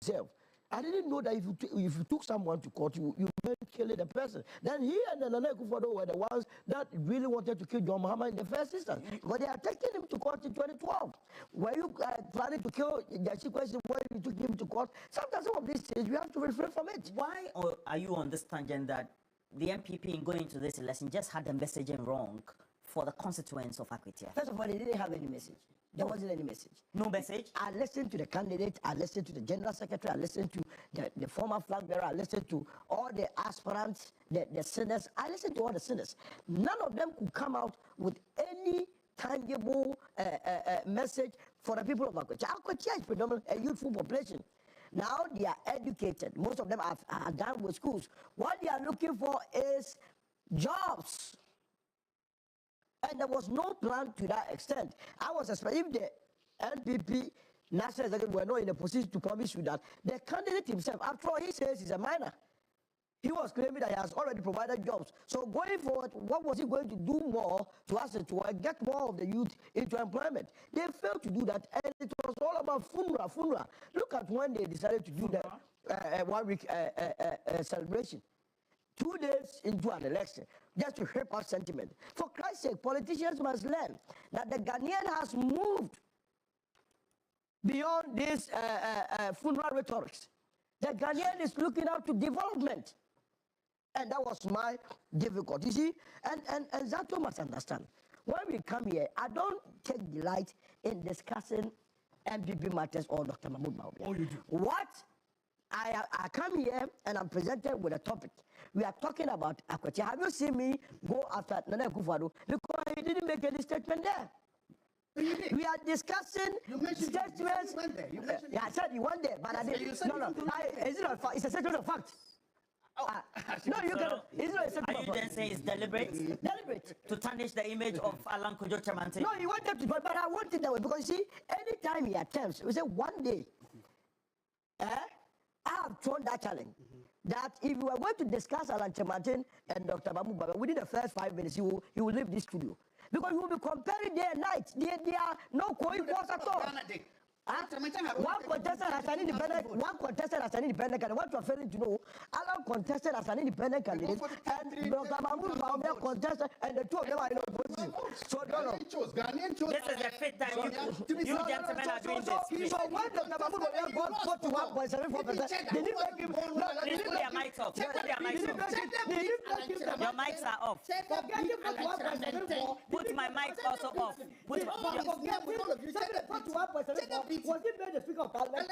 deserve. I didn't know that if you took someone to court, you meant killing the person. Then he and Nana Akufo-Addo were the ones that really wanted to kill John Mahama in the first instance. But they are taking him to court in 2012. Were you planning to kill the question when you took him to court? Sometimes some of these things, we have to refrain from it. Why are you on this tangent that the MPP in going into this election just had the messaging wrong for the constituents of Akwatia? First of all, they didn't have any message. There wasn't any message. No message? I listened to the candidate, I listened to the general secretary, I listened to the former flag bearer, I listened to all the aspirants, the senators, I listened to all the senators. None of them could come out with any tangible message for the people of Akwatia. Akwatia is predominantly a youthful population. Now they are educated. Most of them are done with schools. What they are looking for is jobs. And there was no plan to that extent. I was expecting if the NPP national executive were not in a position to promise you that, the candidate himself, after all, he says he's a minor. He was claiming that he has already provided jobs. So going forward, what was he going to do more to us to get more of the youth into employment? They failed to do that, and it was all about FUNRA. Look at when they decided to do the 1 week celebration. 2 days into an election, just to help our sentiment. For Christ's sake, politicians must learn that the Ghanaian has moved beyond this funeral rhetorics. The Ghanaian is looking out to development. And that was my difficulty. You see, and Zato must understand. When we come here, I don't take delight in discussing MPP matters or Dr. Mahmoud Bawumia. Oh, you do? What? I come here and I'm presented with a topic. We are talking about Akwatia. Have you seen me go after Nana Akufo-Addo? Because he didn't make any statement there. We are discussing statements. Yeah, I said you went there, but I didn't. No. Is it a fact? It's a statement of fact. No, you can. It's not a statement Are you then saying it's deliberate? Deliberate. To tarnish the image of Alan Kojo Chamante? No, he wanted to, but I want it that way because you see, anytime he attempts, we say one day. I have thrown that challenge that if we were going to discuss Alan Chamante and Dr. Mahmoud Bawumia within the first 5 minutes, he will leave this studio. Because we will be comparing day and night. They are no co-equals at all. One contestant has an independent candidate. What you are failing to know, Alan contested as an independent candidate, and Dr. Mahmoud Bawumia contested, and the two of them are in opposition. So, Ghanaian chose. This is the fifth time you gentlemen are doing this. So when Dr. Mahmoud Bawumia got 41.74%, they didn't make him. Please put your mics off. Put your mics off. Your mics are off. Put my mic also off. Put was he made the speaker of parliament?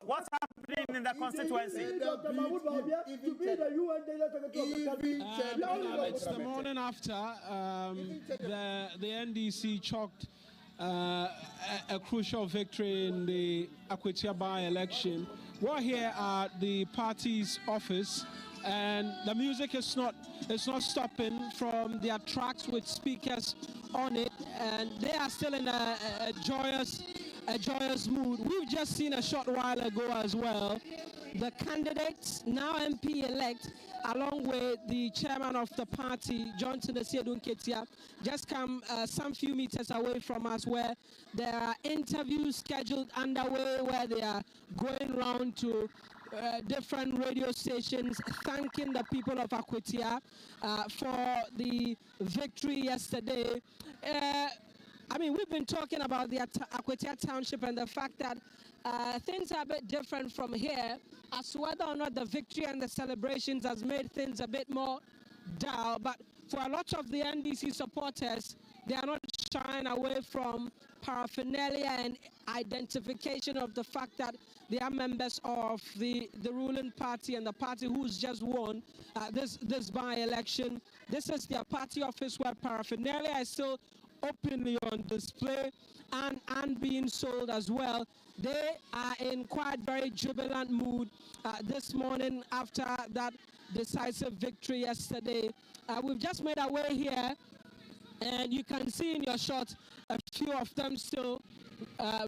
What's happening in the constituency? It's the morning after the NDC chalked a crucial victory in the Akwatia by-election. We're here at the party's office, and the music is not stopping from their tracks with speakers on it, and they are still in a joyous mood. We've just seen a short while ago as well the candidates, now MP-elect, along with the chairman of the party, Johnson Asiedun Ketia, just come some few meters away from us, where there are interviews scheduled underway, where they are going round to different radio stations, thanking the people of Akwatia for the victory yesterday. I mean, we've been talking about the Akwatia Township and the fact that things are a bit different from here, as to whether or not the victory and the celebrations has made things a bit more dull. But for a lot of the NDC supporters, they are not shying away from paraphernalia and identification of the fact that they are members of the ruling party and the party who's just won this by-election. This is their party office, where paraphernalia is still openly on display and being sold as well. They are in quite very jubilant mood this morning after that decisive victory yesterday. We've just made our way here, and you can see in your shot a few of them still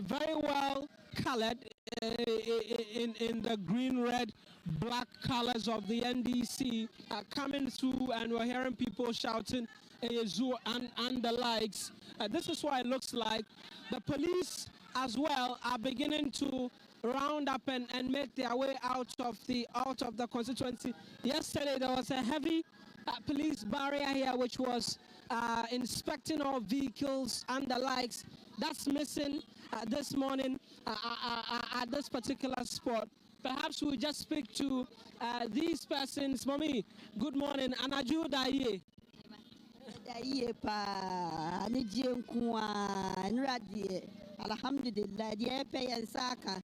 very well colored in the green, red, black colors of the NDC coming through, and we're hearing people shouting Eyezu and the likes. This is what it looks like. The police as well are beginning to round up and make their way out of the constituency. Yesterday there was a heavy police barrier here which was inspecting all vehicles and the likes. That's missing this morning at this particular spot. Perhaps we'll just speak to these persons. Mommy, good morning. Anaju Daye. Daye pa anije nkuwa nradie. Alhamdulillah die pe yansaka.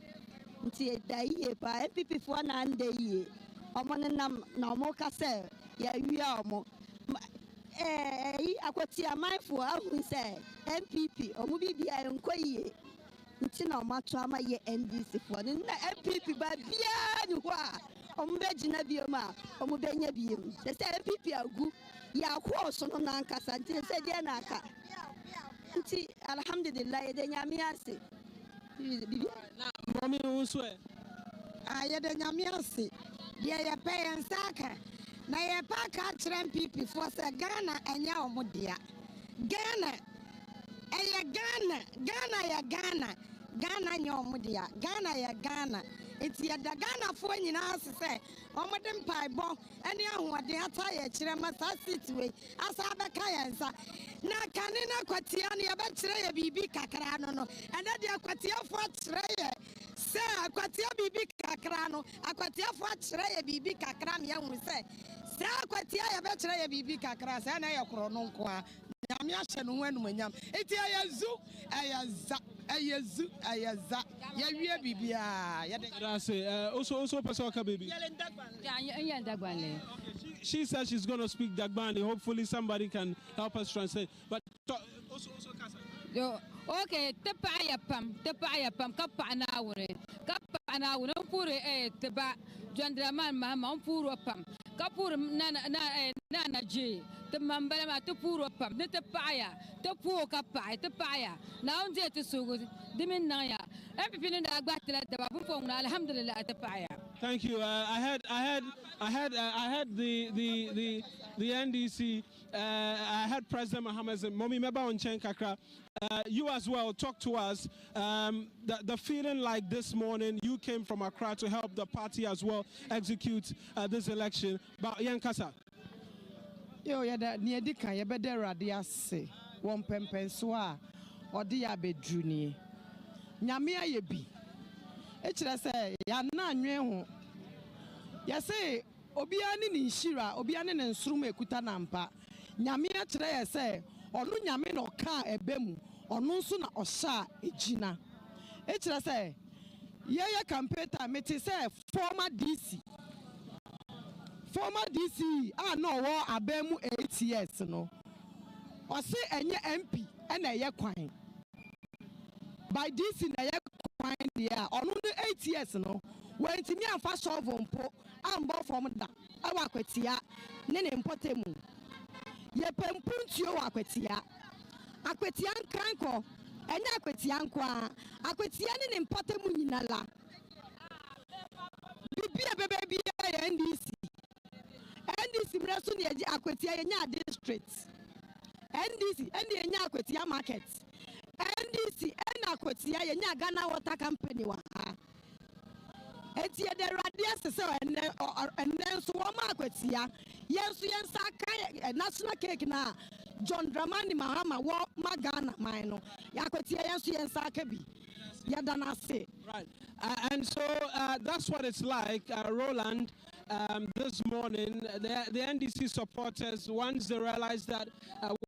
Nti daye pa MPP fo na ndeye. Omo nam na omo kase ya wia omo. Akwatia mindful ahun say MPP omo bibia enkoye. Nti na omo ato ama ye NDC fo na MPP ba bia ni ho a omo be gina bioma omo be nya biem. Se MPP agu ya ko so no na nkasa nti se de na aka. Nti alhamdulillah de nyame ase. Na mommy uswe. Ye de nyame ase. De ye pe ensaka. Na ye pa ka kire MPP for se Ghana enya omodia. Ghana ya Ghana nya omodia. Ghana ya Ghana. Eti ya da Ghana fo nyina ase se omode mpaibọ ene ahoɔden ata ye kire masa sitwe asa beka yensa na kane na Akwatia ne yɛbɛkyerɛ yɛ bibi kakra no ɛna de Akwatia fo akyerɛ yɛ se Akwatia bibi kakra no Akwatia fo akyerɛ yɛ bibi kakra me hu se Akwatia yɛbɛkyerɛ yɛ bibi kakra se na yɛ koro no nko a nyame ahyɛ no ho anumanyam eti Ayezu yawie bibia also Pasoka baby. She says she's going to speak Dagbani. Hopefully somebody can help us translate. But also Kasa. Okay, tepaya pam kapa na wure pure teba Jandraman mama puro pam kapur na je te mambala ma te puro pam ne tepaya te pu kapa tepaya na onje te sugu dimin na ya MPP ne da agbatela da babu fo na alhamdulillah tepaya. Thank you. I had the NDC. I had President Mohammed and Momi Meba on Kakra. You as well, talk to us. The feeling like this morning, you came from Accra to help the party as well execute this election. But Yankasa. Yo, Niedika, Yabedera Diase, one Pempenswa, or Diabedruni. Nyamia Yebi. Say, Yana Nyehu. Yase, Obiani Nishira, Obiani and Srume Kutanampa. Nyamia Tre say, Onu Nyame no ka ebemu, Onu so na osha ejina. Say, Yaya Campeta, meti say, former DC. Former DC, no war abemu 8 years, no. Or say, any MP, and a year coin. By DC, na year coin, yeah, on 8 years, no. When to me and fast over po, I'm born from that. Akwatia, Nene Potemu. Ye Pempuntio Akwatia. Akwatian Cranko, and Akwatian Akwatian in Potemu Nala. Be a baby NDC. NDC Brasun Akwatia district. NDC, and the Akwatia market. NDC, and Akwatia, Ghana Water Company. Eti ya de radias so and then so Akwatia yes national cake na John Dramani Mahama wa Magana mino Akwatia yes kabi ya dana say. Right. And so that's what it's like, Roland. This morning, the NDC supporters, once they realized that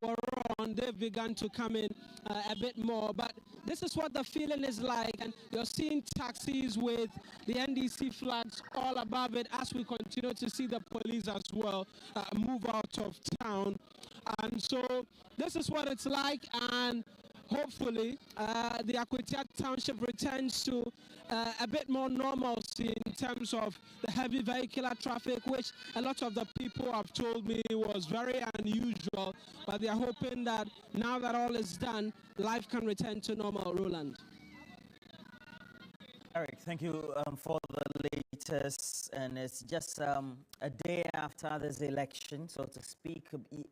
we're on, they've begun to come in a bit more. But this is what the feeling is like, and you're seeing taxis with the NDC flags all above it as we continue to see the police as well move out of town. And so this is what it's like, and hopefully the Akwatia township returns to a bit more normalcy in terms of the heavy vehicular traffic, which a lot of the people have told me was very unusual, but they are hoping that now that all is done, life can return to normal. Roland. Eric, thank you for the latest, and it's just a day after this election, so to speak.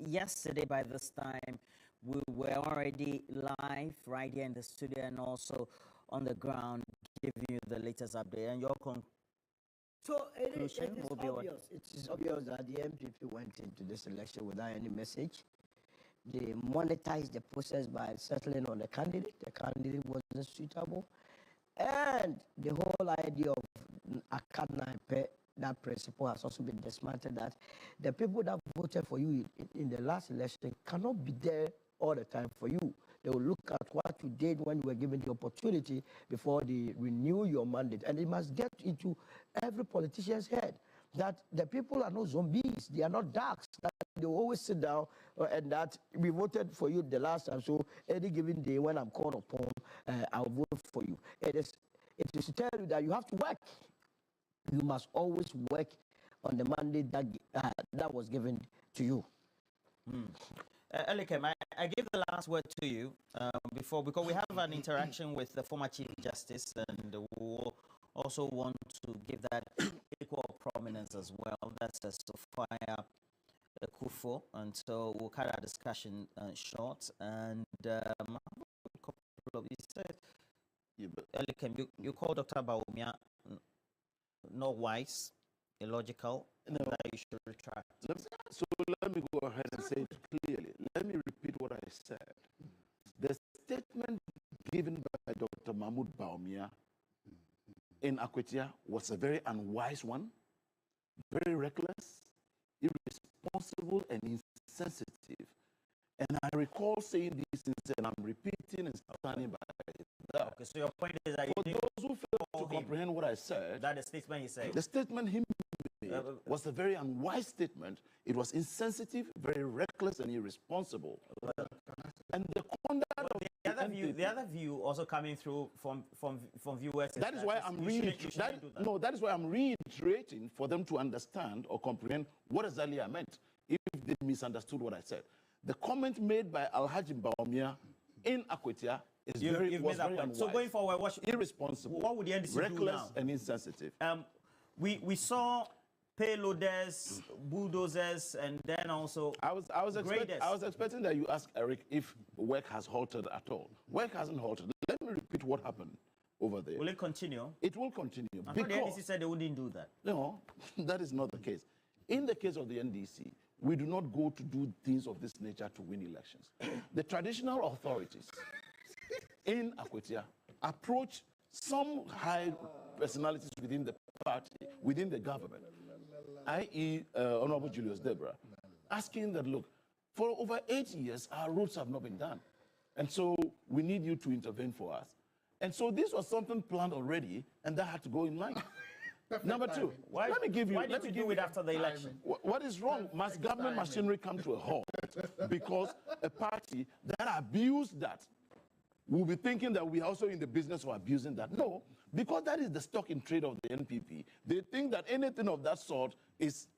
Yesterday, by this time, we were already live right here in the studio and also on the ground, giving you the latest update. And your So it is will be obvious. It is obvious that the MPP went into this election without any message. They monetized the process by settling on the candidate. The candidate wasn't suitable. And the whole idea of Akwatia, that principle has also been dismantled, that the people that voted for you in the last election cannot be there all the time for you. They will look at what you did when you were given the opportunity before they renew your mandate. And it must get into every politician's head that the people are not zombies, they are not dogs, that they will always sit down and that we voted for you the last time, so any given day when I'm called upon, I'll vote for you. It is to tell you that you have to work. You must always work on the mandate that was given to you. Elikem, I give the last word to you because we have an interaction with the former Chief Justice, and we will also want to give that equal prominence as well. That's Sophia Kufo, and so we'll cut our discussion short. And you said, Elikem, you called Dr. Bawumia not wise, illogical, no, that you should retract. So let me go ahead and say it clearly. Let me repeat what I said. The statement given by Dr. Mahmoud Bawumia in Akwatia was a very unwise one, very reckless, irresponsible, and insensitive. And I recall saying these things, and I'm repeating and standing by that. Okay, so your point is that for those who fail to comprehend what I said, that the statement he said, the statement he made was a very unwise statement. It was insensitive, very reckless, and irresponsible. And the conduct of the other view also coming through from viewers. That is why I'm reiterating for them to understand or comprehend what exactly I meant if they misunderstood what I said. The comment made by Alhaji Bawumia in Akwatia is very unwise. So going forward, irresponsible, what would the NDC reckless, do now? And insensitive. We saw payloaders, bulldozers, and then also I was expecting that you ask Eric if work has halted at all. Work hasn't halted. Let me repeat what happened over there. Will it continue? It will continue. I thought the NDC said they wouldn't do that. No, that is not the case. In the case of the NDC, we do not go to do things of this nature to win elections. The traditional authorities in Akwatia approach some high personalities within the party, within the government, i.e. Honorable Julius Debra, asking that, look, for over 8 years, our roads have not been done. And so we need you to intervene for us. And so this was something planned already, and that had to go in line. Number two, let me give you... Why did you do it after the election? What is wrong? Must government machinery come to a halt? Because a party that abused that will be thinking that we are also in the business of abusing that. No, because that is the stock in trade of the NPP. They think that anything of that sort is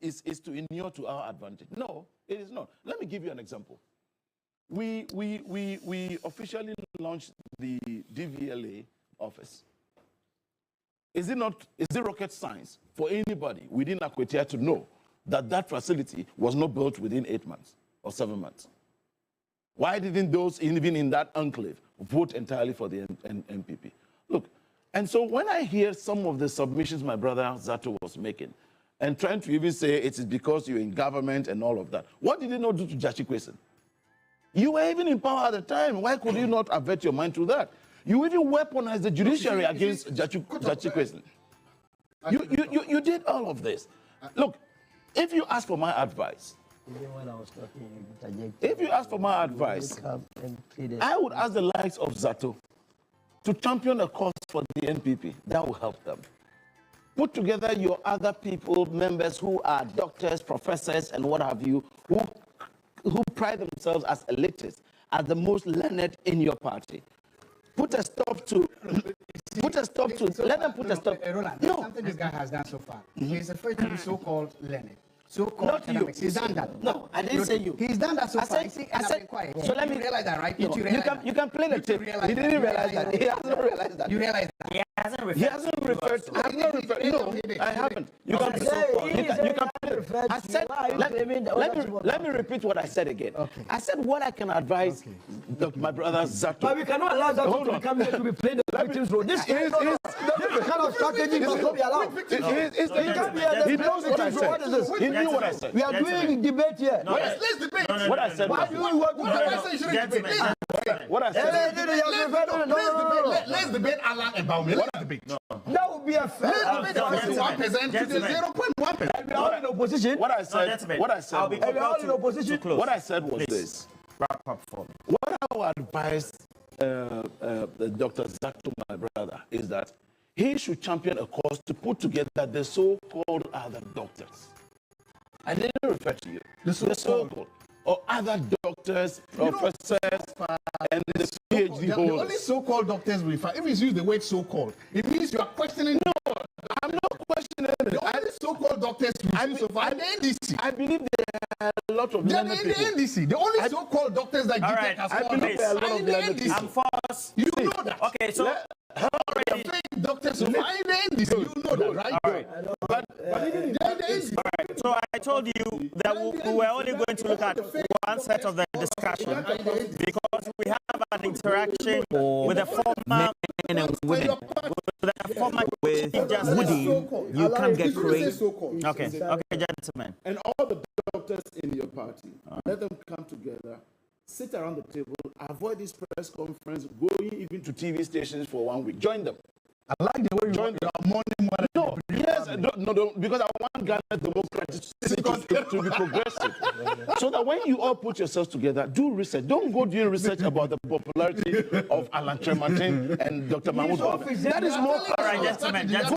to inure to our advantage. No, it is not. Let me give you an example. We officially launched the DVLA office. Is it rocket science for anybody within Akwatia to know that that facility was not built within 8 months or 7 months? Why didn't those even in that enclave vote entirely for the NPP? Look, and so when I hear some of the submissions my brother Zato was making, and trying to even say it is because you're in government and all of that, what did he not do to Jachi Kwesen? You were even in power at the time. Why could you not avert your mind to that? You even weaponized the judiciary against Jachi Kwesen. You did all of this. Look, if you ask for my advice, I would ask the likes of Zato to champion a cause for the NPP. That will help them. Put together your other people, members who are doctors, professors, and what have you, who pride themselves as elitists, as the most learned in your party. Let them put a stop. Roland, something this guy has done so far. He's afraid to be so-called learned. so-called Not you. economics. He's done that. No, I didn't say you. He's done that so I far. said- See, I and said- I've been quiet. so let me- You realize that, right? No, Did you realize that? you can play the Did you tape. realize He didn't that? realize that. He hasn't realized that. You realize that? He hasn't referred He hasn't referred. I have not referred. No, I haven't. You can. You can. I said. Let me repeat what I said again. Okay. I said what I can advise my brother Zato. But we cannot allow that Hold to on. come here to be playing the victim's role. This kind of strategy must not be allowed. He knows what I What is this? said. He knew what I said. We are doing debate here. Let's debate. What I said Why was do you want to What debate? I say shouldn't debate. what I said. Let's debate Alan and Baumel. Let's debate. That would be a fair. Let's debate the 1% to the 0.1%. We are all in opposition. What I said. What I said. I'll be And we are all in compelled opposition. to close. What I said was this. Wrap up for me. What I would advise Dr. Zato, my brother, is that he should champion a cause to put together the so-called other doctors. I didn't refer to you. The so-called. Or other doctors, professors, and the PhD The only holders. so-called doctors we find, if you use the word so-called, it means you are questioning. No, I'm not questioning it. The only so-called doctors we see so far are the NDC. I believe there are a lot of They are learned in the people. NDC. The only so-called doctors that All GTEC right, has I called believe there are a lot are of in the learned NDC. people. I'm forced. You know that. Okay, so already. Fake doctors who are in the NDC. You know that, right? All right. But They are in the NDC. All right. So I told you that we were only going to look at one set of the discussion because we have an interaction with the former men and women. With just Woody, you can't get creative. Okay, gentlemen. And all the doctors in your party, let them come together, sit around the table, avoid this press conference, going even to TV stations for 1 week. Join them. I like the way you Join them. No, yes, no, because I want Ghana's democracy to be progressive. So that when you all put yourselves together, do research. Don't go doing research about the popularity of Alan Tremartin and Dr. Mahmoud. That is more. All right, gentlemen. Go,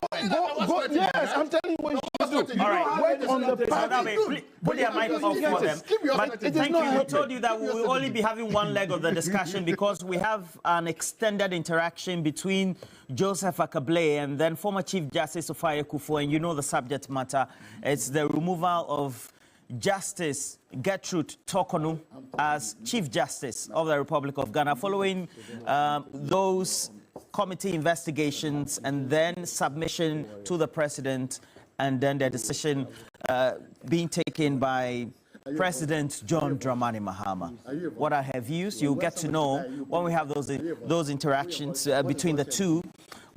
yes, I'm telling you what you should do. All right. Work on the party. Put your mic off for them. But thank you. We told you that we will only be having one leg of the discussion because we have an extended interaction between Joseph Akable and then former Chief Justice Ofaye Kufo, and you know the subject matter. It's the removal of Justice Gertrude Tokonu as Chief Justice of the Republic of Ghana following those committee investigations and then submission to the president and then the decision being taken by President John Dramani Mahama. What I have used, you'll get to know when we have those interactions between the two.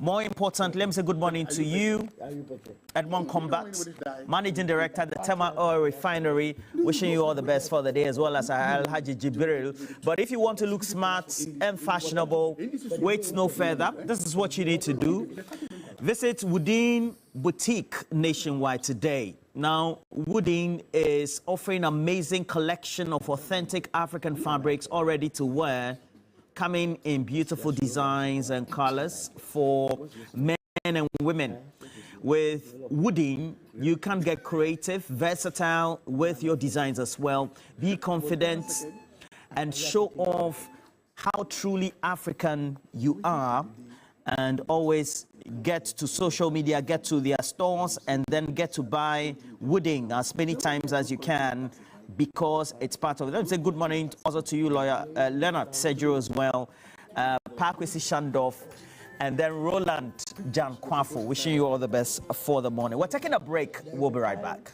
More important, let me say good morning to you, Edmond Combat, Managing Director at the Tema Oil Refinery. Wishing you all the best for the day, as well as Alhaji Jibril. But if you want to look smart and fashionable, wait no further. This is what you need to do. Visit Woodin Boutique nationwide today. Now, Woodin is offering an amazing collection of authentic African fabrics all ready to wear, coming in beautiful designs and colors for men and women. With Woodin, you can get creative, versatile with your designs as well. Be confident and show off how truly African you are, and always get to social media, get to their stores, and then get to buy Woodin as many times as you can, because it's part of it. Let me say good morning also to you, lawyer Leonard Sejuro as well, Parkwesi Shandorf, and then Roland Jan Kwafo. Wishing you all the best for the morning. We're taking a break. We'll be right back.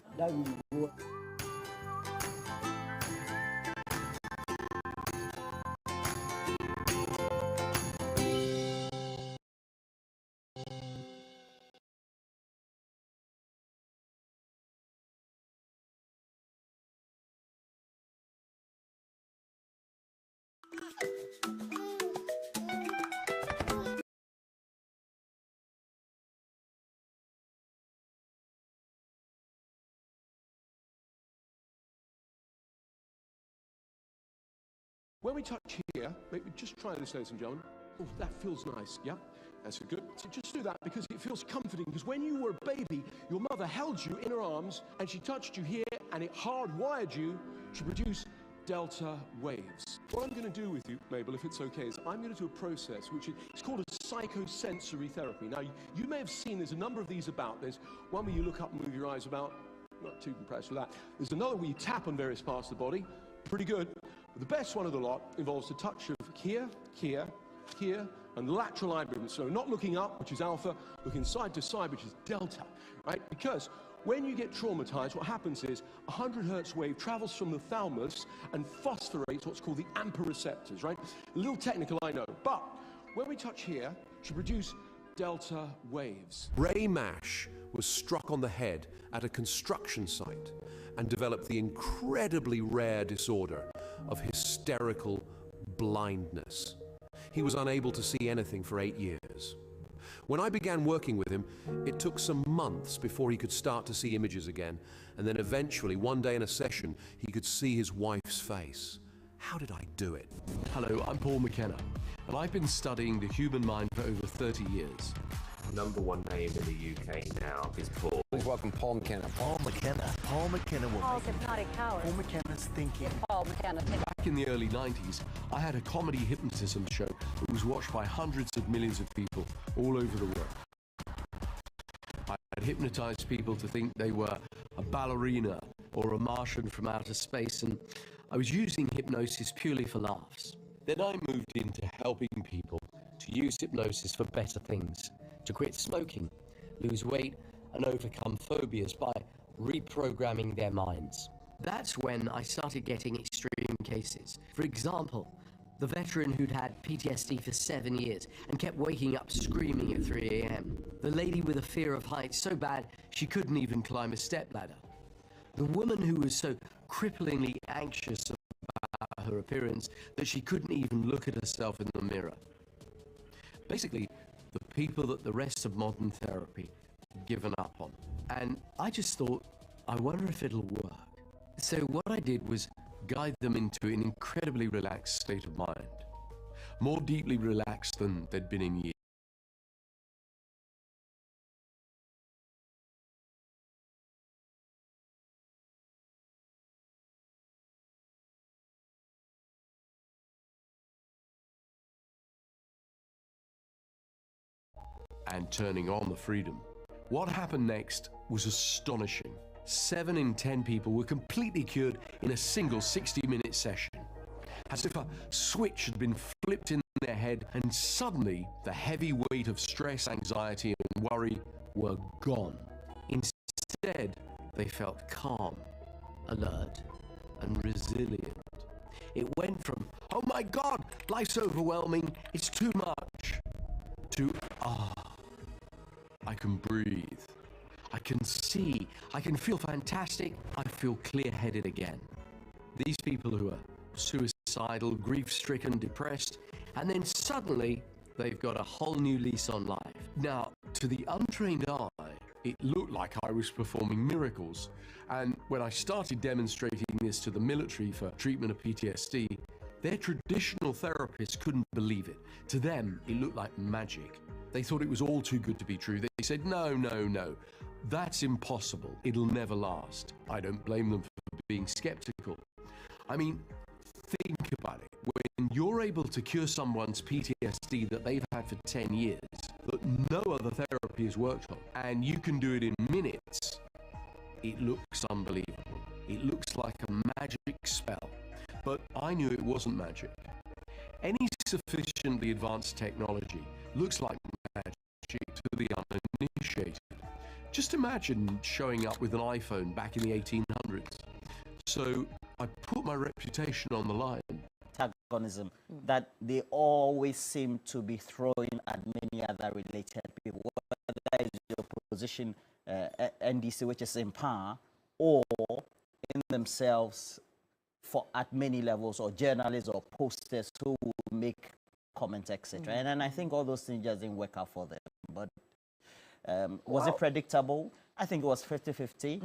When we touch here, maybe just try this, ladies and gentlemen. Oh, that feels nice, yeah? That's good. So just do that because it feels comforting, because when you were a baby, your mother held you in her arms and she touched you here and it hardwired you to produce delta waves. What I'm going to do with you, Mabel, if it's okay, is I'm going to do a process which is called a psychosensory therapy. Now, you may have seen there's a number of these about. There's one where you look up and move your eyes about not too impressed with that. There's another where you tap on various parts of the body. Pretty good. But the best one of the lot involves a touch of here, here, here, and lateral eye movement. So not looking up, which is alpha, looking side to side, which is delta, right? Because when you get traumatized, what happens is a 100 hertz wave travels from the thalamus and phosphorates what's called the AMPA receptors, right? A little technical, I know, but when we touch here, to produce delta waves. Ray Mash was struck on the head at a construction site and developed the incredibly rare disorder of hysterical blindness. He was unable to see anything for 8 years. When I began working with him, it took some months before he could start to see images again, and then eventually, one day in a session, he could see his wife's face. How did I do it? Hello, I'm Paul McKenna, and I've been studying the human mind for over 30 years. #1 name in the UK now is Paul. Please welcome Paul McKenna. Paul McKenna. Paul McKenna will Paul's hypnotic powers. Paul McKenna's thinking. Paul McKenna. Back in the early 90s, I had a comedy hypnotism show that was watched by hundreds of millions of people all over the world. I had hypnotized people to think they were a ballerina or a Martian from outer space, and I was using hypnosis purely for laughs. Then I moved into helping people to use hypnosis for better things, to quit smoking, lose weight, and overcome phobias by reprogramming their minds. That's when I started getting extreme cases. For example, the veteran who'd had PTSD for 7 years and kept waking up screaming at 3 a.m. The lady with a fear of heights so bad she couldn't even climb a stepladder. The woman who was so cripplingly anxious about her appearance that she couldn't even look at herself in the mirror. Basically, the people that the rest of modern therapy had given up on. And I just thought, I wonder if it'll work. So what I did was guide them into an incredibly relaxed state of mind, more deeply relaxed than they'd been in years. And turning on the freedom. What happened next was astonishing. 7 in 10 people were completely cured in a single 60-minute session. As if a switch had been flipped in their head, and suddenly the heavy weight of stress, anxiety, and worry were gone. Instead, they felt calm, alert, and resilient. It went from, oh my God, life's overwhelming, it's too much, to, I can breathe. I can see, I can feel fantastic, I feel clear-headed again. These people who are suicidal, grief-stricken, depressed, and then suddenly they've got a whole new lease on life. Now, to the untrained eye, it looked like I was performing miracles. And when I started demonstrating this to the military for treatment of PTSD, their traditional therapists couldn't believe it. To them, it looked like magic. They thought it was all too good to be true. They said, no, no, no. That's impossible. It'll never last. I don't blame them for being skeptical. I mean, think about it. When you're able to cure someone's PTSD that they've had for 10 years, that no other therapy has worked on, and you can do it in minutes, it looks unbelievable. It looks like a magic spell. But I knew it wasn't magic. Any sufficiently advanced technology looks like magic to the uninitiated. Just imagine showing up with an iPhone back in the 1800s. So I put my reputation on the line. Antagonism that they always seem to be throwing at many other related people, whether it's your position, NDC, which is in power, or in themselves at many levels, or journalists or posters who will make comments, etc. And I think all those things just didn't work out for them. But was it predictable? I think it was 50-50,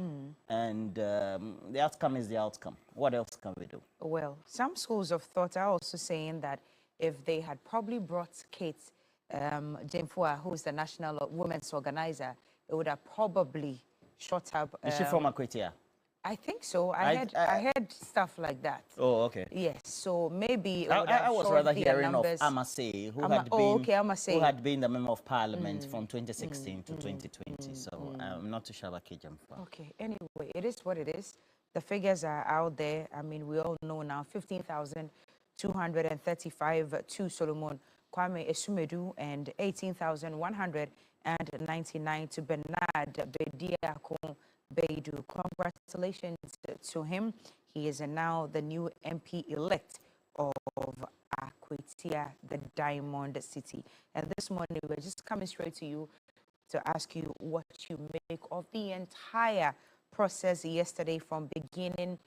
and the outcome is the outcome. What else can we do? Well, some schools of thought are also saying that if they had probably brought Kate Jemfua, who's the national women's organizer, it would have probably shot up. Is she from Akwatia? I think so. I heard stuff like that. Oh, okay. Yes, so maybe it I was rather hearing of numbers. Amase, who had been the member of parliament from 2016 to 2020. So I'm not too sure about Kijamfa. Okay, anyway, it is what it is. The figures are out there. I mean, we all know now 15,235 to Solomon Kwame Esumedu and 18,199 to Bernard Bediakon Beidu. Congratulations to him. He is now the new MP-elect of Akwatia, the Diamond City. And this morning, we're just coming straight to you to ask you what you make of the entire process yesterday from beginning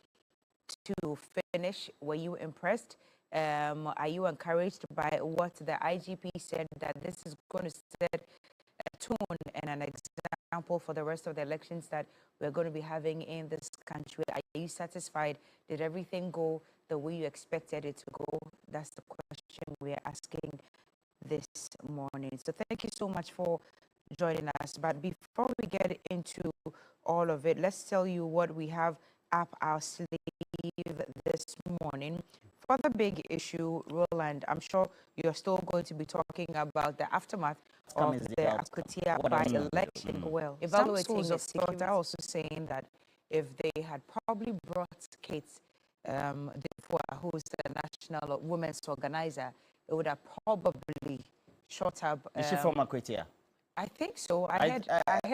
to finish. Were you impressed? Are you encouraged by what the IGP said, that this is going to set a tone and an example for the rest of the elections that we're going to be having in this country? Are you satisfied? Did everything go the way you expected it to go? That's the question we're asking this morning. So thank you so much for joining us. But before we get into all of it, let's tell you what we have up our sleeve this morning. For the big issue, Roland, I'm sure you're still going to be talking about the aftermath of the Akwatia by-election. Well, evaluating schools of thought are also saying that if they had probably brought Kate, who's the national women's organizer, it would have probably shot up. Is she from Akwatia? I think so. I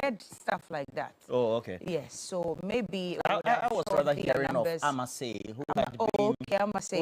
heard stuff like that. Oh, okay. Yes, so maybe I was rather hearing of Amase, who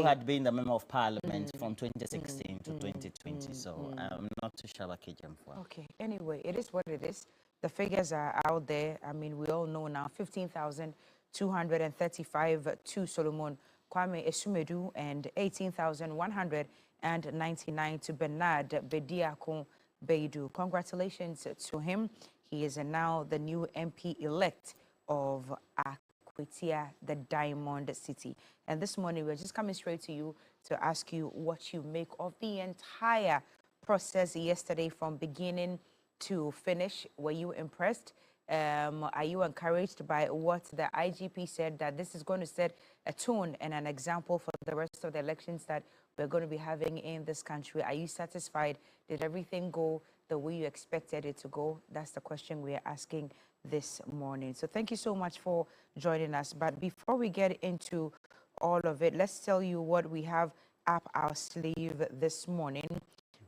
had been the member of parliament from 2016 to 2020. So I'm not too sure about Kijamfa. Okay. Anyway, it is what it is. The figures are out there. I mean, we all know now 15,235 to Solomon Kwame Esumedu and 18,199 to Bernard Bediakon Beidu. Congratulations to him. He is now the new MP-elect of Akwatia, the Diamond City. And this morning, we're just coming straight to you to ask you what you make of the entire process yesterday from beginning to finish. Were you impressed? Are you encouraged by what the IGP said, that this is going to set a tone and an example for the rest of the elections that we're going to be having in this country? Are you satisfied? Did everything go the way you expected it to go? That's the question we're asking this morning. So thank you so much for joining us. But before we get into all of it, let's tell you what we have up our sleeve this morning.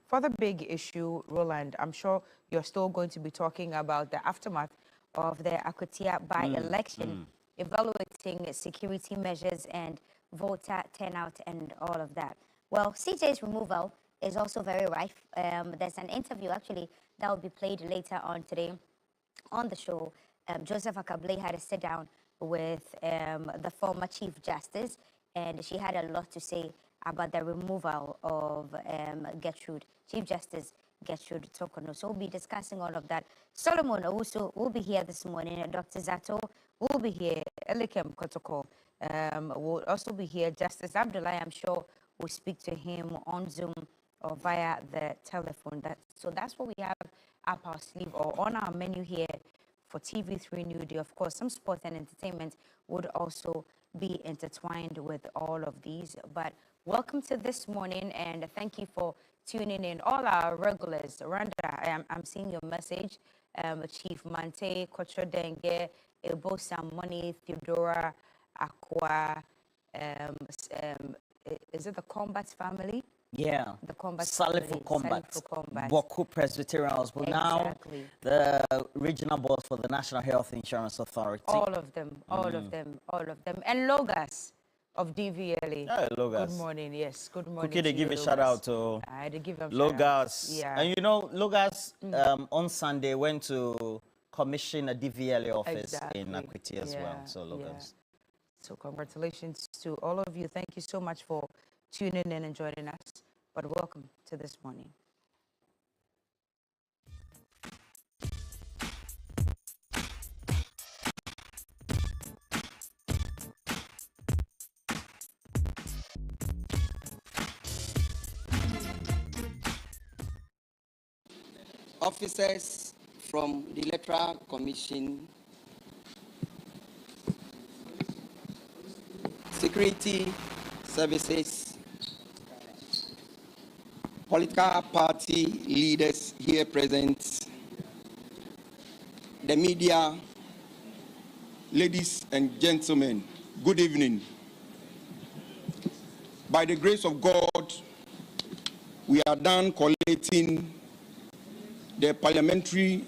For the big issue, Roland, I'm sure you're still going to be talking about the aftermath of the Akwatia by-election, evaluating security measures and voter turnout and all of that. Well, CJ's removal is also very rife. There's an interview, actually, that will be played later on today on the show. Joseph Akable had a sit-down with the former Chief Justice, and she had a lot to say about the removal of Chief Justice Gertrude Tokono. So we'll be discussing all of that. Solomon also will be here this morning. Dr. Zato will be here. Elikem Kotoko will also be here. Justice Abdullahi, I'm sure, will speak to him on Zoom or via the telephone. So that's what we have up our sleeve or on our menu here for TV3NewDay. Of course, some sport and entertainment would also be intertwined with all of these. But welcome to this morning, and thank you for tuning in. All our regulars, Randa, I'm seeing your message. Chief Mante, Kocho Denge, Ebo Samoni, Theodora, Aqua, is it the Combat family? Yeah, the Combat Solid family. for Combat. Solid for Combat. Boku Presbyterian Hospital. Exactly. Now, the regional boss for the National Health Insurance Authority. All of them, all of them, all of them. And Logas of DVLA. Yeah, Logas. Good morning, yes. Good morning. Okay, they give a shout out to I had to give them Logas. Yeah. And you know, Logas on Sunday went to commission a DVLA office in Akwatia as well. So Logas. Yeah. So congratulations to all of you. Thank you so much for tuning in and joining us. But welcome to this morning. Officers from the Electoral Commission, security services, political party leaders here present, the media, ladies and gentlemen, good evening. By the grace of God, we are done collating the parliamentary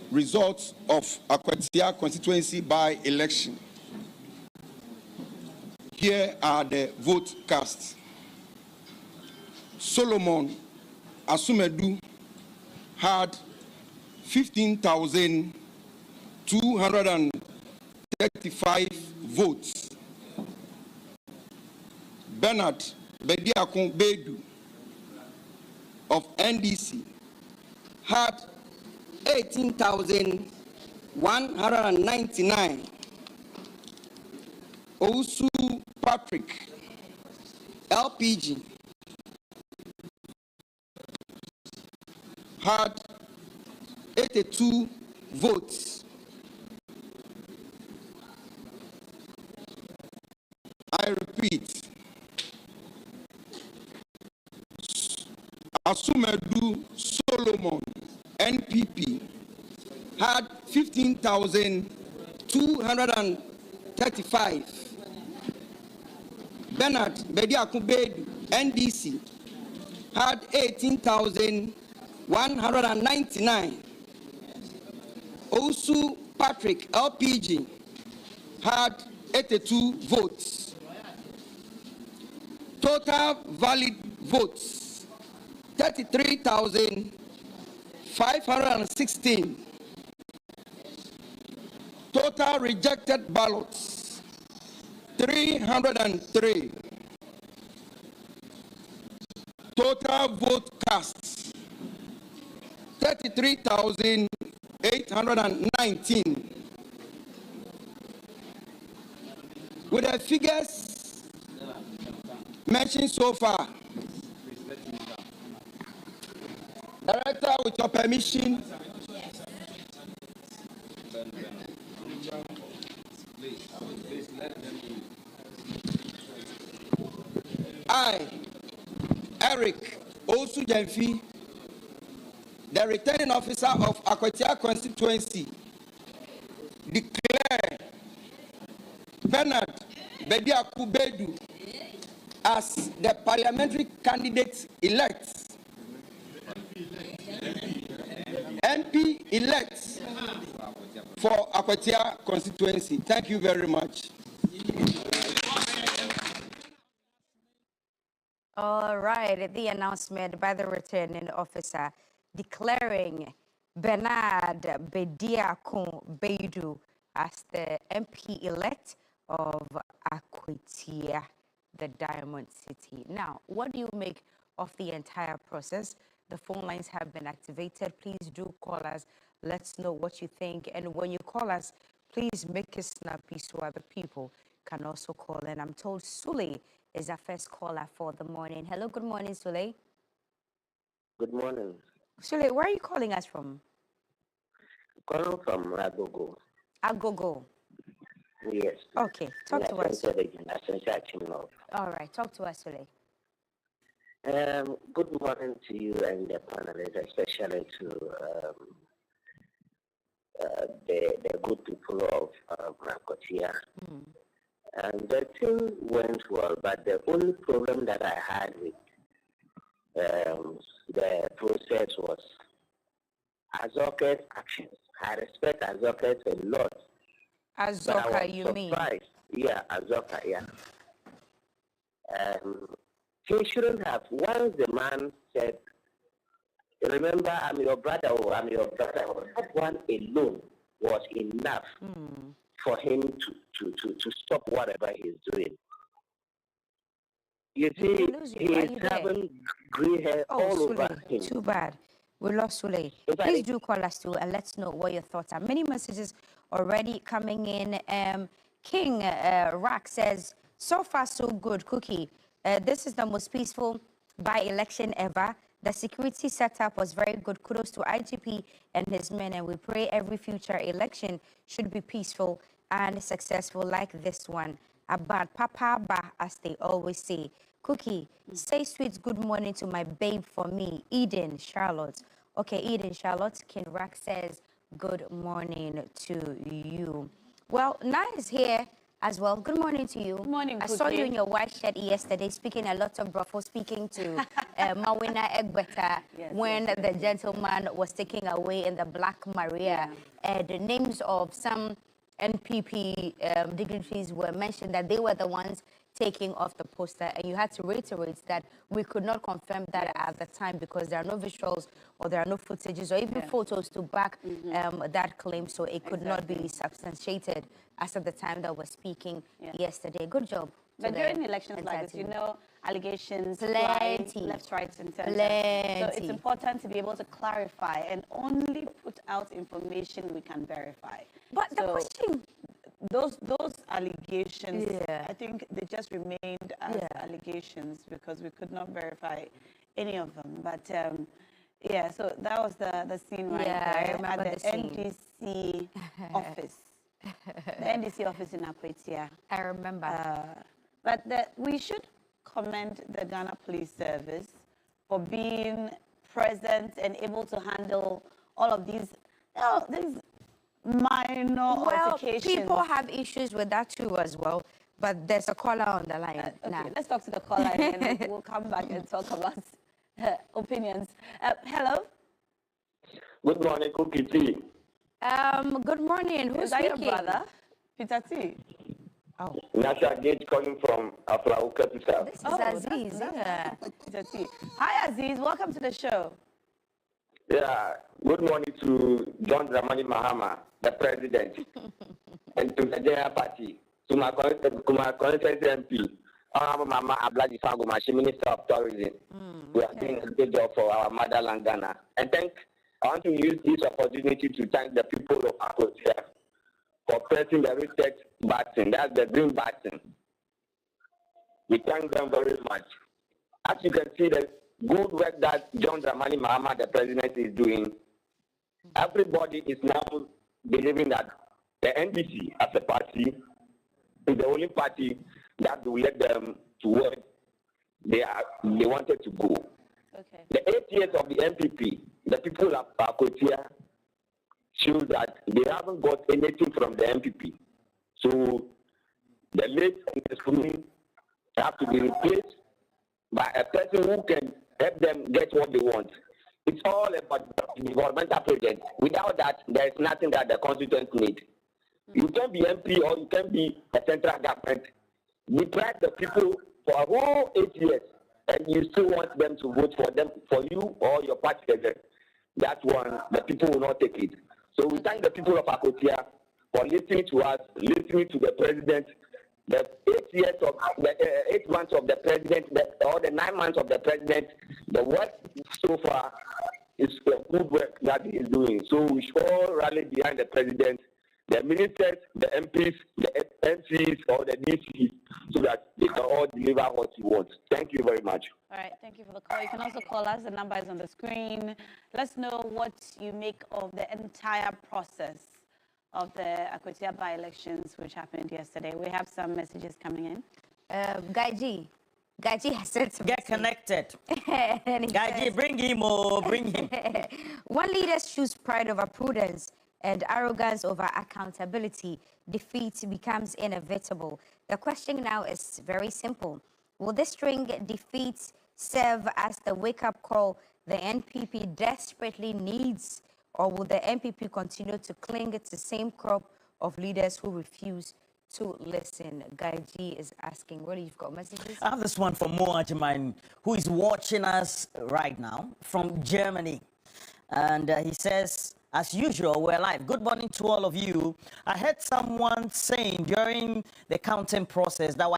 results of Akwatia constituency by election. Here are the vote cast. Solomon Asumedu had 15,235 votes. Bernard Bediakon Bedu of NDC had 18,199. Ousu Patrick, LPG, had 82 votes. I repeat, Asumedu Solomon, NPP, had 15,235. Bernard Bediakubedu, NDC, had 18,199. Ousu Patrick, LPG, had 82 votes. Total valid votes, 33,516. Total rejected ballots, 303. Total vote cast, 33,819. With the figures mentioned so far, Director, with your permission, I, Eric Osu Jemfi, the returning officer of Akwatia constituency, declare Bernard Bediakubedu as the parliamentary candidate elect, MP elect for Akwatia constituency. Thank you very much. All right, the announcement by the returning officer declaring Bernard Bediakon Beidu as the MP elect of Akwatia, the Diamond City. Now, what do you make of the entire process? The phone lines have been activated. Please do call us. Let's know what you think. And when you call us, please make it snappy so other people can also call. And I'm told Sule is our first caller for the morning. Hello, good morning, Sule. Good morning. Sule, where are you calling us from? Calling from Agogo. Agogo. Yes. Okay, talk to us. All right, talk to us, Sule. Good morning to you and the panelists, especially to the good people of Akwatia. And the thing went well, but the only problem that I had with the process was Azoka's actions. I respect Azoka a lot. Azoka, you mean? Yeah, Azoka, yeah. He shouldn't have. Once the man said, remember, I'm your brother, I'm your brother, that one alone was enough for him to stop whatever he's doing. You see, he's having grey hair all over him. Too bad. We lost Sule. Please do call us too and let's know what your thoughts are. Many messages already coming in. King Rack says, so far so good, Cookie. This is the most peaceful by-election ever. The security setup was very good. Kudos to IGP and his men, and we pray every future election should be peaceful and successful like this one. About Papa Ba, as they always say. Cookie, say sweet good morning to my babe for me, Eden Charlotte. Okay, Eden Charlotte, King Rack says good morning to you. Well, Na is here as well. Good morning to you. Good morning, I Cookie. saw you in your white shirt yesterday speaking a lot of brothel, speaking to Mawina Egbeta when the gentleman was taken away in the Black Maria. The names of some NPP dignitaries were mentioned that they were the ones taking off the poster, and you had to reiterate that we could not confirm that at the time because there are no visuals or there are no footages or even photos to back that claim, so it could not be substantiated as of the time that we're speaking yesterday. Good job. But during elections like this, you know, allegations Plenty. fly left, right, and center. Plenty. So it's important to be able to clarify and only put out information we can verify. But the question, those allegations, I think they just remained as allegations because we could not verify any of them. But yeah, so that was the scene right there at the NDC office. The NDC office in Akwatia. I remember. But we should commend the Ghana Police Service for being present and able to handle all of these, these minor altercations. People have issues with that too as well. But there's a caller on the line. Okay, let's talk to the caller and then we'll come back and talk about opinions. Hello. Good morning, Cookie T. Good morning. Who's Is that your speaking? brother, Peter T? Oh. Nasha Gate calling from Afrauka to South. This is Aziz. Peter T. Hi, Aziz. Welcome to the show. Yeah. Good morning to John Dramani Mahama, the president, and to the General Party, to my constituency MP, Honorable Mama Ablaji Fangomashi, Minister of Tourism. We are doing a good job for our motherland, Ghana. And I want to use this opportunity to thank the people of Akwatia for pressing the reset button. That's the green button. We thank them very much. As you can see, the good work that John Dramani Mahama, the president, is doing, everybody is now believing that the NDC as a party is the only party that will let them to where they wanted to go. Okay. The 8 years of the MPP, the people of Akwatia shows that they haven't got anything from the MPP. So the late Ngesumi have to be replaced by a person who can help them get what they want. It's all about developmental projects. Without that, there is nothing that the constituents need. You can be MP or you can be a central government. Deprive the people for a whole 8 years, and you still want them to vote for you or your party president. That one, the people will not take it. So we thank the people of Akwatia for listening to us, listening to the president. The 8 months of the president, or the 9 months of the president, the work so far is the good work that he is doing. So we should all rally behind the president, the ministers, the MPs, the MCs, or the DCs, so that they can all deliver what he wants. Thank you very much. All right, thank you for the call. You can also call us. The number is on the screen. Let's know what you make of the entire process of the Akwatia by-elections, which happened yesterday. We have some messages coming in. Gaiji has said something. Get connected. Gaiji, bring him or bring him. One leader chooses pride over prudence and arrogance over accountability. Defeat becomes inevitable. The question now is very simple. Will this string defeat serve as the wake-up call the NPP desperately needs, or will the NPP continue to cling to the same crop of leaders who refuse to listen? Guy G is asking. Really, you've got messages? I have this one from Mo Ajiman, who is watching us right now from Germany. And he says, as usual, we're live. Good morning to all of you. I heard someone saying during the counting process that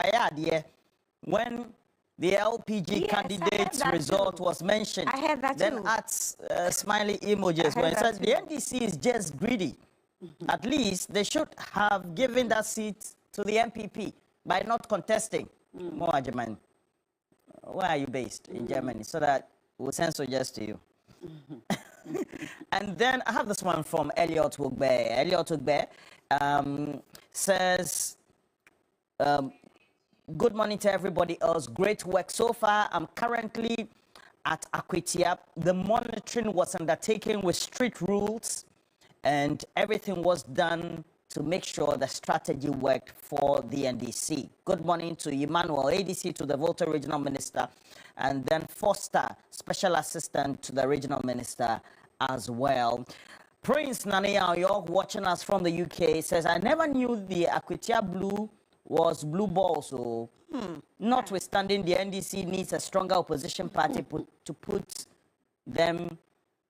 when the LPG candidate's result was mentioned, I heard that then too. at smiley emojis, when it says the NDC is just greedy. At least they should have given that seat to the MPP by not contesting. Mo Ajiman, where are you based? In Germany, so that we'll send soldiers to you. And then I have this one from Elliot Wugbe. Elliot Wugbe says, Good morning to everybody else. Great work so far. I'm currently at Akwatia. The monitoring was undertaken with strict rules, and everything was done to make sure the strategy worked for the NDC. Good morning to Emmanuel, ADC to the Volta Regional Minister, and then Foster, Special Assistant to the Regional Minister as well. Prince Nania York, watching us from the UK, says, I never knew the Akwatia Blue was blue ball, so notwithstanding the NDC needs a stronger opposition party to put them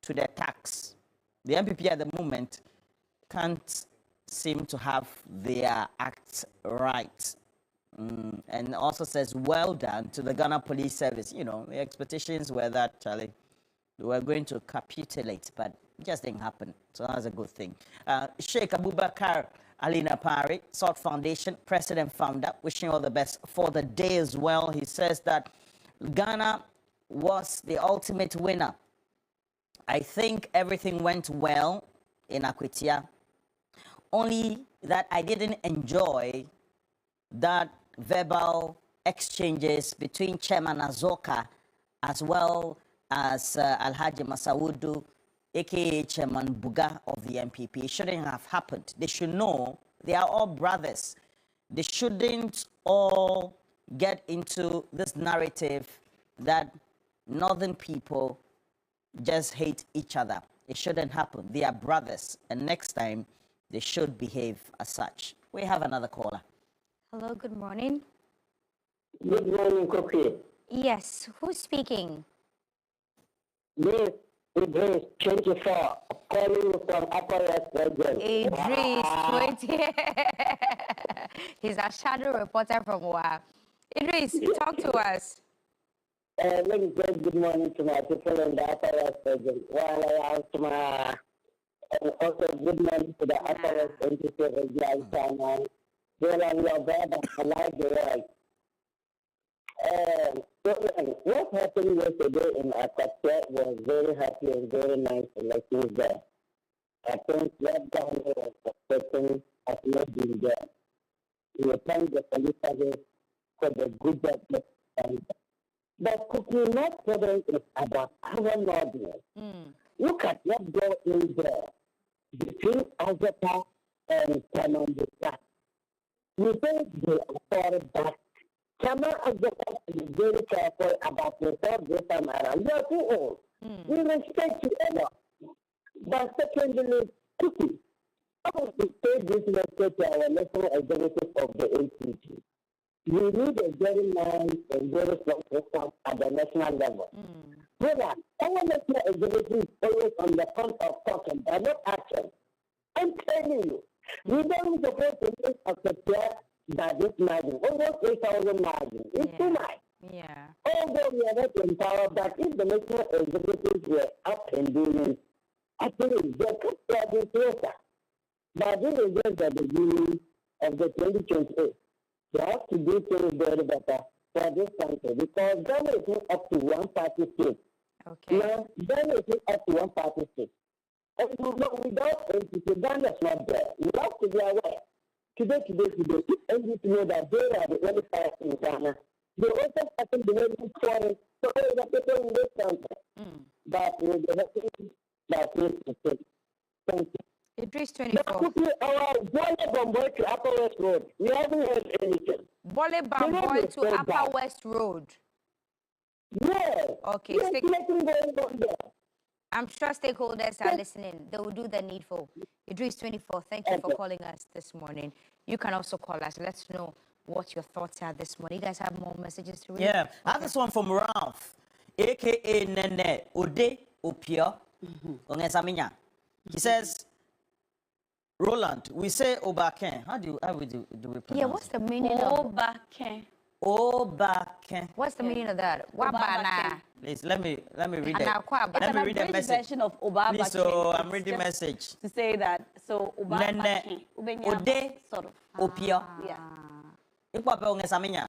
to the tax. The MPP at the moment can't seem to have their act right. And also says, well done to the Ghana Police Service. You know, the expectations were that, Charlie, they were going to capitulate, but it just didn't happen. So that's a good thing. Sheikh Abubakar Alina Pari, Salt Foundation, President Founder, wishing all the best for the day as well. He says that Ghana was the ultimate winner. I think everything went well in Akwatia, only that I didn't enjoy that verbal exchanges between Chairman Azoka as well as Alhaji Masaudu, aka Chairman Buga of the MPP. It shouldn't have happened. They should know they are all brothers. They shouldn't all get into this narrative that northern people just hate each other. It shouldn't happen. They are brothers, and next time they should behave as such. We have another caller. Hello, good morning. Good morning, Kofi. Yes, who's speaking? This Idris 24, calling from Upper West Region. Idris 20. He's a shadow reporter from WA. Idris, talk to us. Let me say good morning to my people in the Upper West Region. While I ask my also good morning to the Upper West NTC region. Well, I'm your brother. I like the right. What happened yesterday in Akwatia was very happy and very nice elections there. I think what government was expecting has not been there. We thank the police service for the good job done. But cooking not problem is about our audience. Look at what goes in there between Azata and Canon Buka. We think they are back. Chama Azata is very careful about yourself this time around. You are too old. We respect you a lot. But secondly, Cookie, I want to say this message to our national executive of the ACT. We need a very nice and very strong system at the national level. So that our national executive is always on the front of talking, but not action. I'm telling you, we don't suppose to make a prepare by this margin, almost 8,000 margin. It's too much. Yeah. Although we are not in power, but if the national executives were up and doing, I think they could have been closer. But this is just the beginning of the 2028. They have to do things very better for this country because Ghana is not up to one party state. Okay. Now, Ghana is not up to one party state. And without NCC, Ghana is not there. We have to be aware. Today, if NDC know that they are the only party in Ghana, they also have to be behaving foreign so all the people in this country. But with the thing that is to take. Thank you. Idris 24. Our Bole Bomboy to Upper West Road. We haven't heard anything. Bole Bomboy to Upper West Road. Yes. Okay. I'm sure stakeholders are listening. They will do the needful. Idris 24, thank you for calling us this morning. You can also call us. Let us know what your thoughts are this morning. You guys have more messages to read? Yeah. I have this one from Ralph, a.k.a. Nene Ode Opio. He says, Roland, we say Obaken. How do we pronounce? Yeah, what's the meaning of Obaken? Obaken. What's the meaning of that? Wabana. Please let me read it. Let me read the message. Version of Obaken. Please, so I'm reading the message. To say that, so Obaken. Ode sort of. Opio. Yeah. Obaken.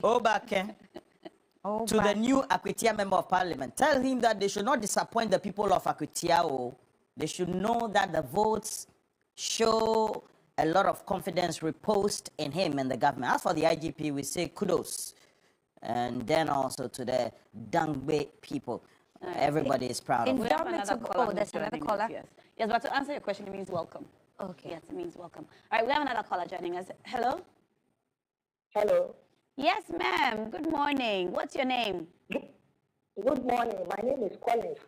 Obaken. To the new Akwatia Member of Parliament. Tell him that they should not disappoint the people of Akwatia. They should know that the votes show a lot of confidence reposed in him and the government. As for the IGP, we say kudos. And then also to the Dangbe people. Everybody is proud of We them. have another caller. There's another caller. Yes, but to answer your question, it means welcome. Okay. Yes, it means welcome. All right, we have another caller joining us. Hello? Hello. Yes, ma'am. Good morning. What's your name? Good morning. My name is Collins.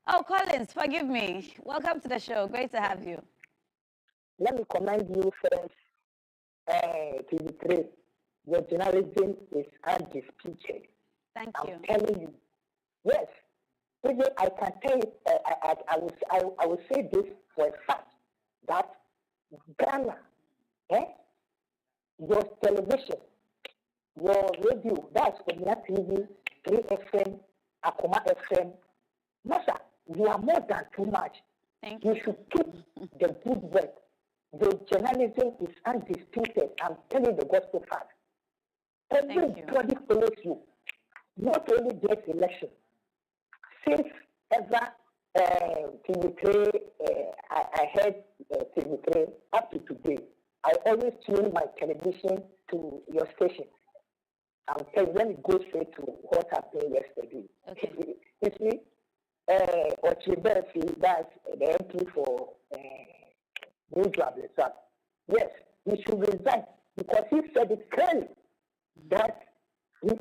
Oh, Collins, forgive me. Welcome to the show. Great to have you. Let me commend you first, TV3. Your journalism is undisputed. Thank you. I'm telling you. Yes. Even I can tell you, I will say this for a fact, that Ghana, your television, your radio, that's Premier TV, 3FM, Akoma FM, Masha, you are more than too much. Thank you. You should keep the good work. The journalism is undisputed. I'm telling the gospel fact. Everybody follows you. Not only this election. Since ever TV3, I heard TV3 up to today, I always tune my television to your station. I'm telling you, let me go straight to what happened yesterday. Okay. You see, Ochiberfi, that's the MP for New Job. Yes, he should resign because he said it clearly that if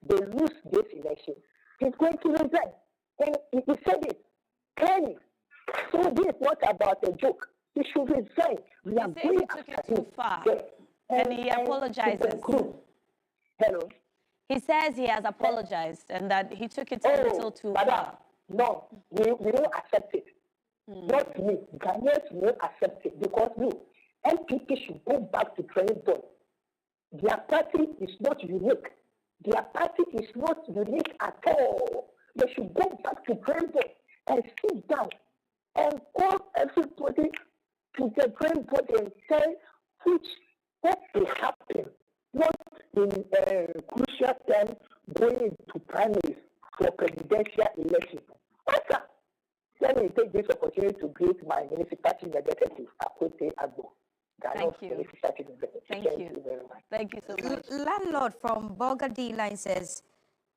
they lose this election, he's going to resign. And he said it clearly. So this is not about a joke. He should resign. We are going he took it too far. And he apologizes. Hello. He says he has apologized and that he took it a little too far. No, we don't accept it. Not me. Ghanaians won't accept it because MPP should go back to training board. Their party is not unique. Their party is not unique at all. They should go back to training board and sit down and call everybody to the training board and say what will happen. Not in crucial time going into primaries for presidential election. Let me take this opportunity to greet my municipality representative, Akwatia Agbo. Thank you. Thank you very much. Thank you so much. Landlord from Bulga Line says,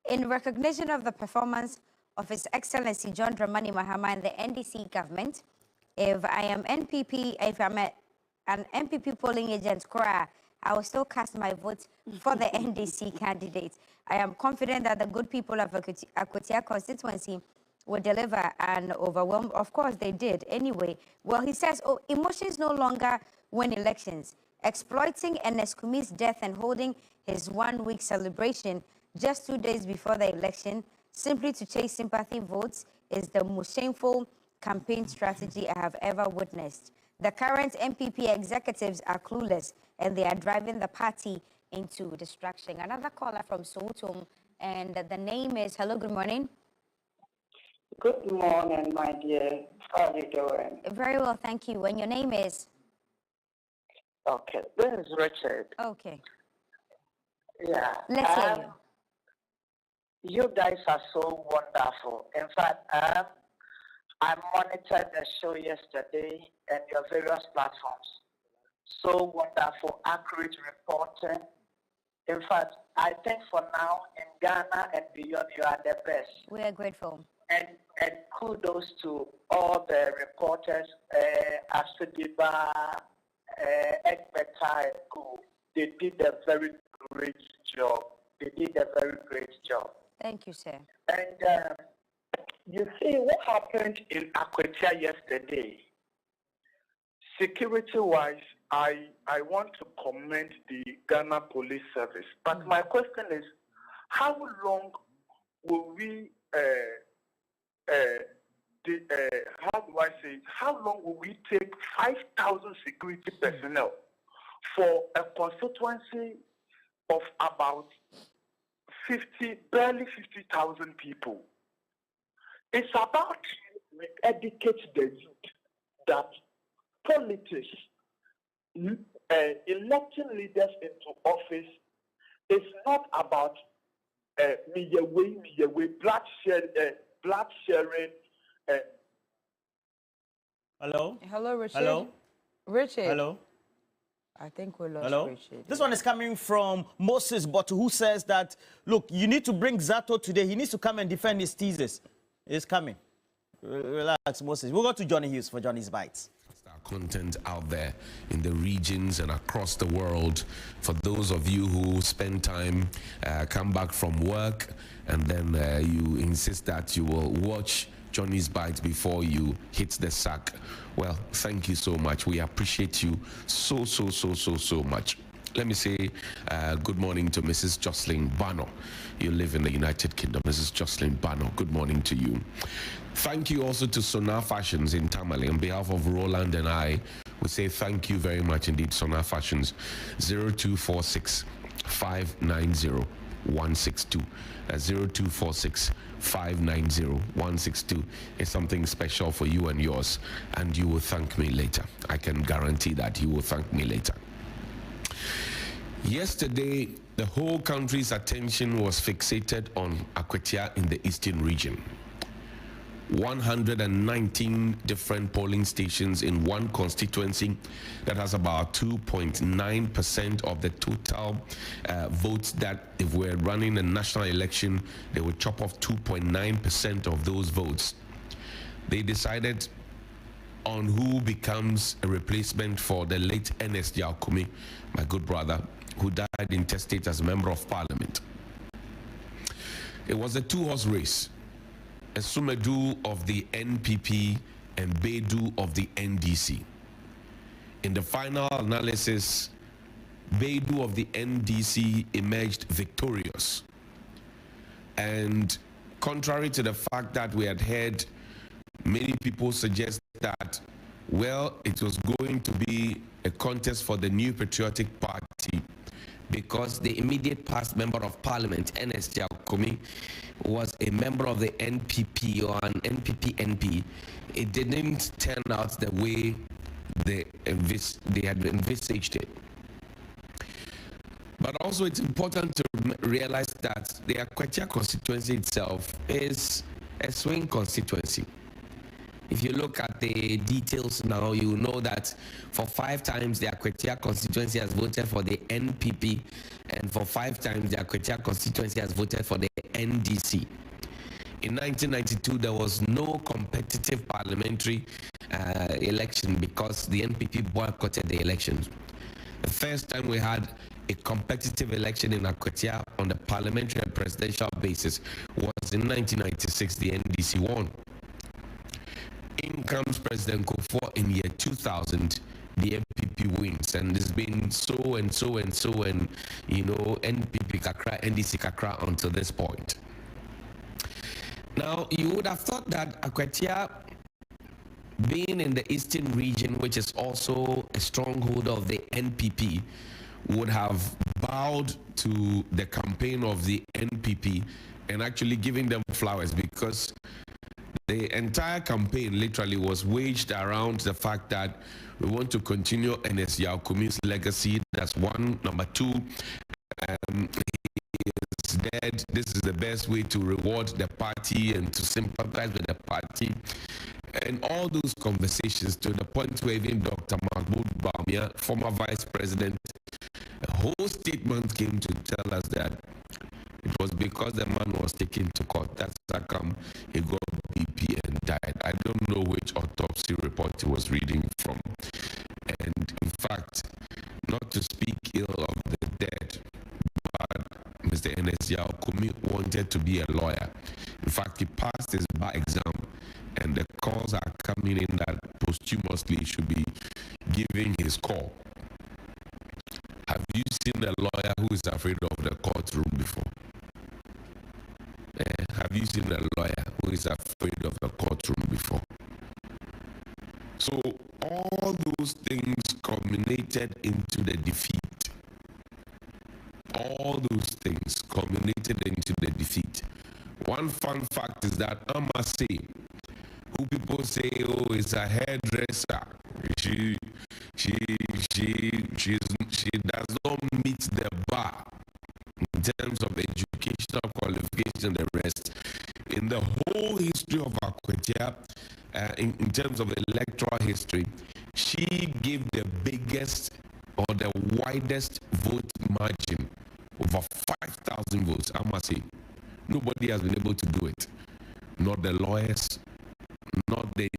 in recognition of the performance of His Excellency John Dramani Mahama and the NDC government, if I'm an MPP polling agent, I will still cast my vote for the NDC candidate. I am confident that the good people of Akwatia constituency will deliver and overwhelm. Of course, they did anyway. Well, he says, emotions no longer win elections. Exploiting Eneskumi's death and holding his 1 week celebration just 2 days before the election simply to chase sympathy votes is the most shameful campaign strategy I have ever witnessed. The current MPP executives are clueless and they are driving the party into destruction. Another caller from Soweto, and the name is, hello, good morning. Good morning, my dear. How are you doing? Very well, thank you. And your name is? Okay, this is Richard. Okay. Yeah. Let's hear you. You guys are so wonderful. In fact, I monitored the show yesterday and your various platforms. So wonderful, accurate reporting. In fact, I think for now in Ghana and beyond, you are the best. We are grateful. And kudos to all the reporters, Asodiba, Ekbeta, they did a very great job. They did a very great job. Thank you, sir. And you see what happened in Akwatia yesterday. Security-wise, I want to commend the Ghana Police Service. But my question is, how long will we, how do I say it? How long will we take 5,000 security personnel for a constituency of about barely 50,000 people? It's about to educate the youth that politics, electing leaders into office is not about blood sharing, Hello? Hello, Richard. Hello? Richard. Hello? I think we lost Hello? Richard. This one is coming from Moses Botu, who says that, look, you need to bring Zato today. He needs to come and defend his thesis. He's coming. Relax, Moses. We'll go to Johnny Hughes for Johnny's Bites. Content out there in the regions and across the world. For those of you who spend time, come back from work, and then you insist that you will watch Johnny's Bites before you hit the sack. Well, thank you so much. We appreciate you so much. Let me say good morning to Mrs. Jocelyn Bano. You live in the United Kingdom. Mrs. Jocelyn Bano, good morning to you. Thank you also to Sonar Fashions in Tamale. On behalf of Roland and I, we say thank you very much indeed, Sonar Fashions. 0246 590 162. 0246 590 162 is something special for you and yours, and you will thank me later. I can guarantee that you will thank me later. Yesterday, the whole country's attention was fixated on Akwatia in the eastern region. 119 different polling stations in one constituency that has about 2.9% of the total votes, that if we're running a national election, they would chop off 2.9% of those votes. They decided on who becomes a replacement for the late Ernest Yaokumi, my good brother, who died intestate as a member of parliament. It was a two-horse race. Sumedu of the NPP and Bedu of the NDC. In the final analysis, Bedu of the NDC emerged victorious. And contrary to the fact that we had heard many people suggest that, well, it was going to be a contest for the New Patriotic Party because the immediate past member of parliament, Ernest Yaokumi, was a member of the NPP or an NPP-NP. It didn't turn out the way they had envisaged it. But also it's important to realize that the Akwatia constituency itself is a swing constituency. If you look at the details now, you know that for 5 times the Akwatia constituency has voted for the NPP, and for 5 times the Akwatia constituency has voted for the NDC. In 1992, there was no competitive parliamentary election because the NPP boycotted the elections. The first time we had a competitive election in Akwatia on the parliamentary and presidential basis was in 1996. The NDC won. In comes President Kufuor in year 2000, the NPP wins, and there's been so and you know, NPP Kakra, NDC Kakra until this point. Now, you would have thought that Akwatia, being in the eastern region, which is also a stronghold of the NPP, would have bowed to the campaign of the NPP and actually giving them flowers, because the entire campaign literally was waged around the fact that we want to continue Ernest Yaokumi's legacy. That's one. Number two, he is dead. This is the best way to reward the party and to sympathize with the party. And all those conversations, to the point where even Dr. Mahmoud Bawumia, former vice president, a whole statement came to tell us that it was because the man was taken to court. That's how come he got BP and died. I don't know which autopsy report he was reading from. And in fact, not to speak ill of the dead, but Mr. Ernest Yaokumi wanted to be a lawyer. In fact, he passed his bar exam, and the calls are coming in that posthumously he should be giving his call. Have you seen a lawyer who is afraid of the courtroom before? Have you seen a lawyer who is afraid of the courtroom before? So all those things culminated into the defeat. All those things culminated into the defeat. One fun fact is that Amase, who people say, oh, is a hairdresser, she does not meet the bar in terms of educational qualification and the rest. In the whole history of Akwatia, in terms of electoral history, she gave the biggest or the widest vote margin, over 5,000 votes. I must say, nobody has been able to do it. Not the lawyers, not the